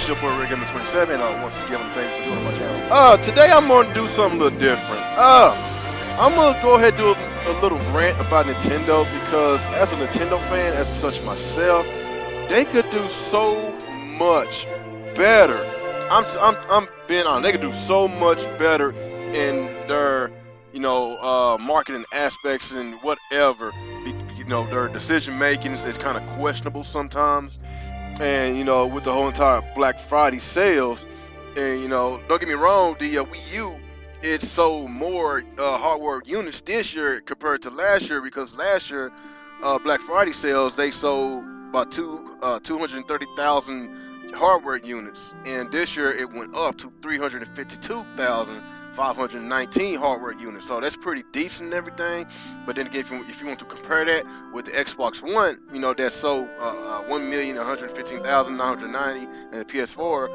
it's your boy Rick Gamer 27. Once again, thanks for doing on my channel. Today I'm gonna do something a little different. I'm gonna go ahead and do a little rant about Nintendo because as a Nintendo fan, as such myself, they could do so much better. I'm being honest. They could do so much better in their, marketing aspects and whatever. Their decision making is kind of questionable sometimes. And with the whole entire Black Friday sales, and don't get me wrong, the Wii U it sold more hardware units this year compared to last year because last year Black Friday sales they sold about 230,000 hardware units, and this year it went up to 352,519 hardware units. So that's pretty decent and everything. But then again, if you want to compare that with the Xbox One, that sold 1,115,990, and the PS4,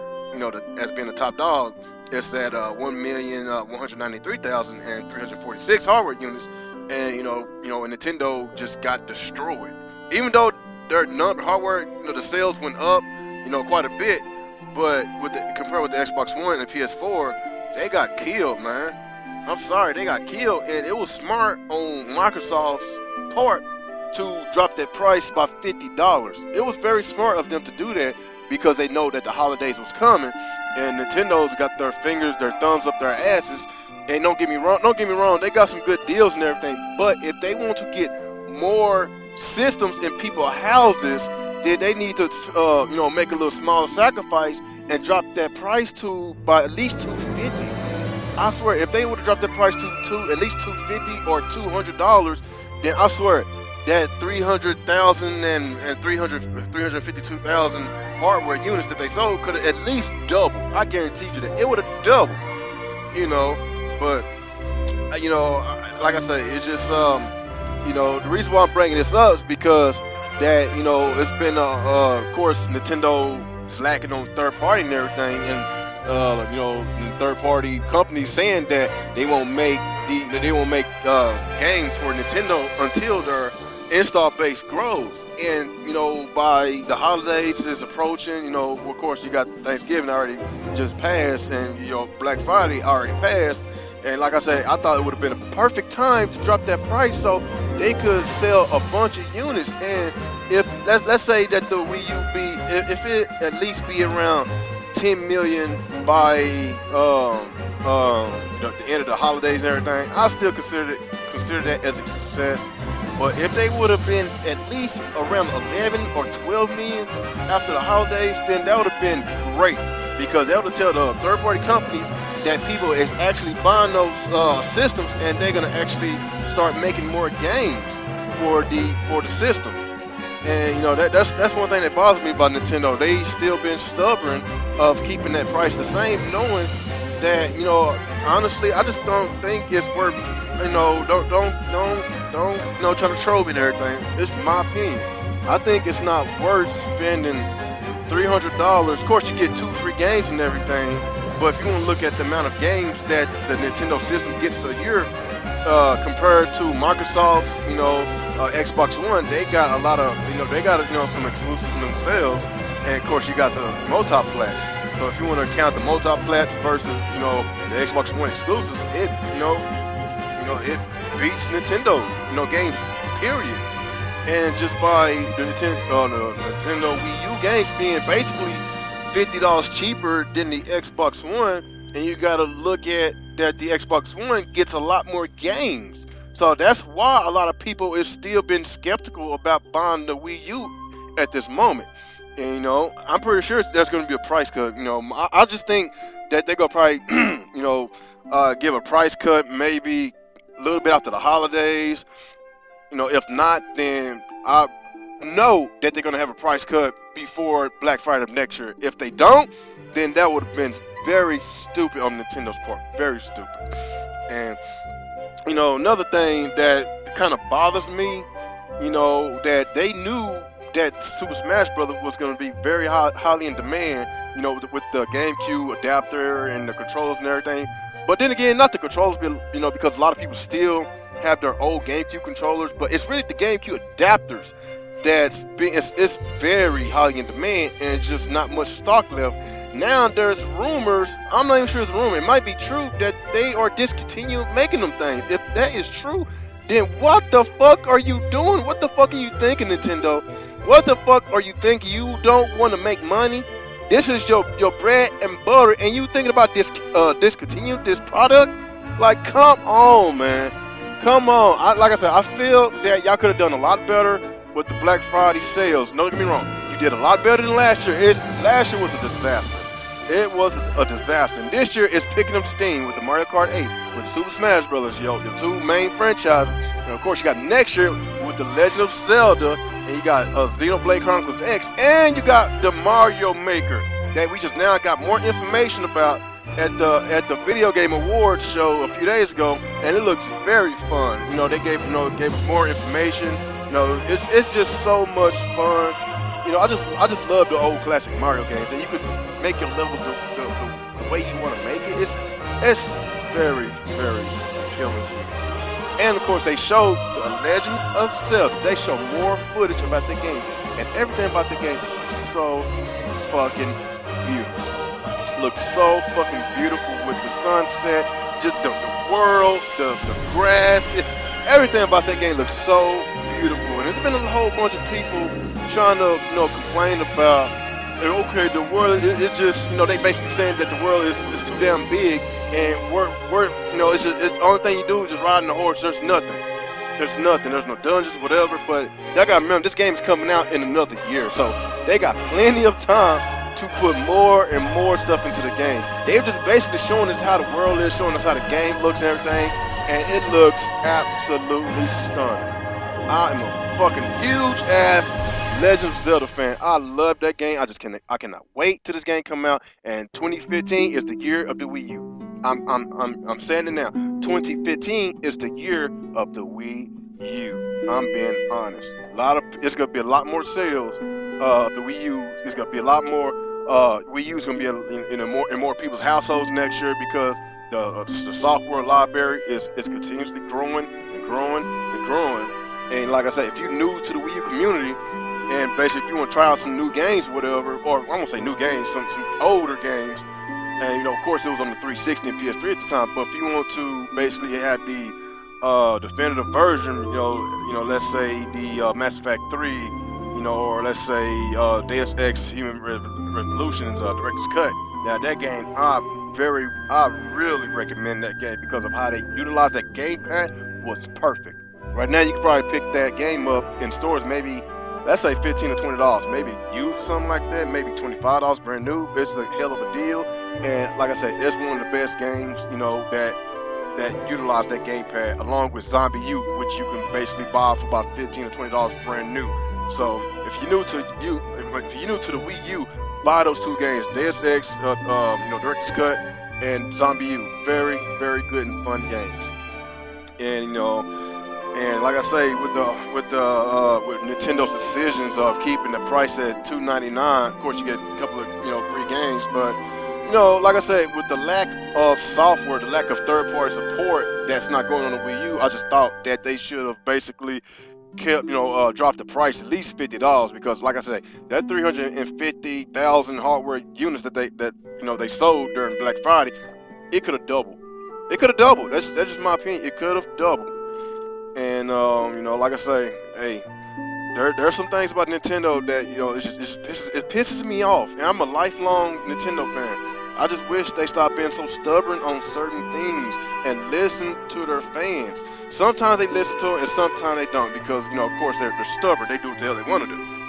as being the top dog, it's at 1,193,346 hardware units, and Nintendo just got destroyed. Even though their hardware, the sales went up, quite a bit, but compared with the Xbox One and PS4, they got killed, man. I'm sorry, they got killed, and it was smart on Microsoft's part to drop that price by $50. It was very smart of them to do that because they know that the holidays was coming, and Nintendo's got their thumbs up their asses. And don't get me wrong, they got some good deals and everything. But if they want to get more systems in people's houses, then they need to, make a little smaller sacrifice and drop that price by at least $250. I swear, if they would have dropped that price to at least $250 or $200, then I swear that 300,000 and 352,000 hardware units that they sold could have at least doubled. I guarantee you that it would have doubled. But like I say, it's just the reason why I'm bringing this up is because that it's been of course Nintendo's lacking on third party and everything, and third party companies saying that they won't make games for Nintendo until their install base grows. And by the holidays is approaching, of course you got Thanksgiving already just passed, and Black Friday already passed. And like I said, I thought it would have been a perfect time to drop that price so they could sell a bunch of units. And if let's say that the Wii U if it at least be around 10 million by the end of the holidays and everything, I still consider that as a success. But if they would have been at least around 11 or 12 million after the holidays, then that would have been great, because that would tell the third-party companies that people is actually buying those systems, and they're gonna actually start making more games for the system. And that's one thing that bothers me about Nintendo. They still been stubborn of keeping that price the same, knowing that honestly, I just don't think it's worth. Don't try to troll me and everything. It's my opinion. I think it's not worth spending $300. Of course, you get 2 free games and everything. But if you want to look at the amount of games that the Nintendo system gets a year, compared to Microsoft's, Xbox One, they got a lot of, some exclusives themselves. And of course, you got the multi-plats. So if you want to count the multi-plats versus, the Xbox One exclusives, it beats Nintendo, games, period. And just by the Nintendo Wii U games being basically $50 cheaper than the Xbox One, and you gotta look at that the Xbox One gets a lot more games. So that's why a lot of people is still been skeptical about buying the Wii U at this moment. And I'm pretty sure there's going to be a price cut. I just think that they're gonna probably give a price cut maybe a little bit after the holidays. If not, then I know that they're gonna have a price cut before Black Friday of next year. If they don't, then that would have been very stupid on Nintendo's part. Very stupid. And another thing that kind of bothers me, that they knew that Super Smash Bros. Was going to be very highly in demand, with the GameCube adapter and the controllers and everything. But then again, not the controllers, because a lot of people still have their old GameCube controllers, but it's really the GameCube adapters it's very highly in demand and just not much stock left. Now there's rumors, I'm not even sure it's a rumor, it might be true, that they are discontinuing making them things. If that is true, then what the fuck are you doing? What the fuck are you thinking, Nintendo? What the fuck are you thinking? You don't want to make money? This is your bread and butter, and you thinking about discontinuing this product? Like, come on, man. Come on. Like I said, I feel that y'all could have done a lot better with the Black Friday sales. Don't get me wrong. You did a lot better than last year. Last year was a disaster. It was a disaster. And this year is picking up steam with the Mario Kart 8, with Super Smash Bros. Your two main franchises. And of course, you got next year with the Legend of Zelda, and you got Xenoblade Chronicles X, and you got the Mario Maker that we just now got more information about at the Video Game Awards show a few days ago, and it looks very fun. You know, they gave us more information. You know, it's just so much fun. You know, I just love the old classic Mario games, and you could make your levels the way you want to make it. It's very, very appealing to me. And of course, they showed the Legend of Zelda. They show more footage about the game, and everything about the game just looks so fucking beautiful. Looks so fucking beautiful with the sunset, just the world, the grass, everything about that game looks so beautiful. And there's been a whole bunch of people trying to, complain about, okay, the world, it's just, they basically saying that the world is too damn big, and we're it's just, the only thing you do is just riding the horse. There's nothing. There's no dungeons, whatever. But y'all gotta remember, this game is coming out in another year, so they got plenty of time to put more and more stuff into the game. They're just basically showing us how the world is, showing us how the game looks and everything, and it looks absolutely stunning. I am a fucking huge ass Legend of Zelda fan. I love that game. I cannot wait till this game come out. And 2015 is the year of the Wii U. I'm saying it now. 2015 is the year of the Wii U. I'm being honest. It's gonna be a lot more sales. The Wii U is gonna be a lot more. Wii U is gonna be in more people's households next year, because the software library is continuously growing and growing and growing. And like I said, if you're new to the Wii U community, and basically if you want to try out some new games, whatever, or I won't say new games, some older games, and of course it was on the 360 and PS3 at the time. But if you want to basically have the definitive version, let's say the Mass Effect 3, or let's say Deus Ex Human Revolution, Director's Cut. Now that game, I really recommend that game because of how they utilized that gamepad. Was perfect. Right now, you can probably pick that game up in stores, maybe, let's say $15 or $20, maybe used, something like that, maybe $25 brand new. It's a hell of a deal. And like I said, it's one of the best games, that utilize that gamepad, along with Zombie U, which you can basically buy for about $15 or $20 brand new. So if you're new to the Wii U, buy those two games, Deus Ex, Director's Cut, and Zombie U. Very, very good and fun games. And and like I say, with Nintendo's decisions of keeping the price at $2.99, of course you get a couple of free games, but like I said, with the lack of software, the lack of third-party support that's not going on the Wii U, I just thought that they should have basically kept, dropped the price at least $50, because like I said, that 350,000 hardware units that they sold during Black Friday, it could have doubled. It could have doubled. That's just my opinion. It could have doubled. And like I say, hey, there's some things about Nintendo that it pisses me off. And I'm a lifelong Nintendo fan. I just wish they stopped being so stubborn on certain things and listen to their fans. Sometimes they listen to it and sometimes they don't, because of course they're stubborn. They do what the hell they want to do.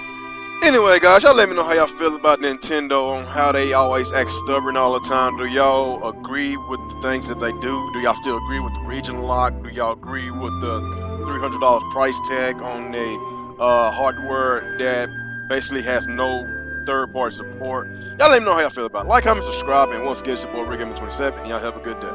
Anyway, guys, y'all let me know how y'all feel about Nintendo, on how they always act stubborn all the time. Do y'all agree with the things that they do? Do y'all still agree with the regional lock? Do y'all agree with the $300 price tag on the hardware that basically has no third-party support? Y'all let me know how y'all feel about it. Like, comment, subscribe, and once again, it's your boy Rick 27, and y'all have a good day.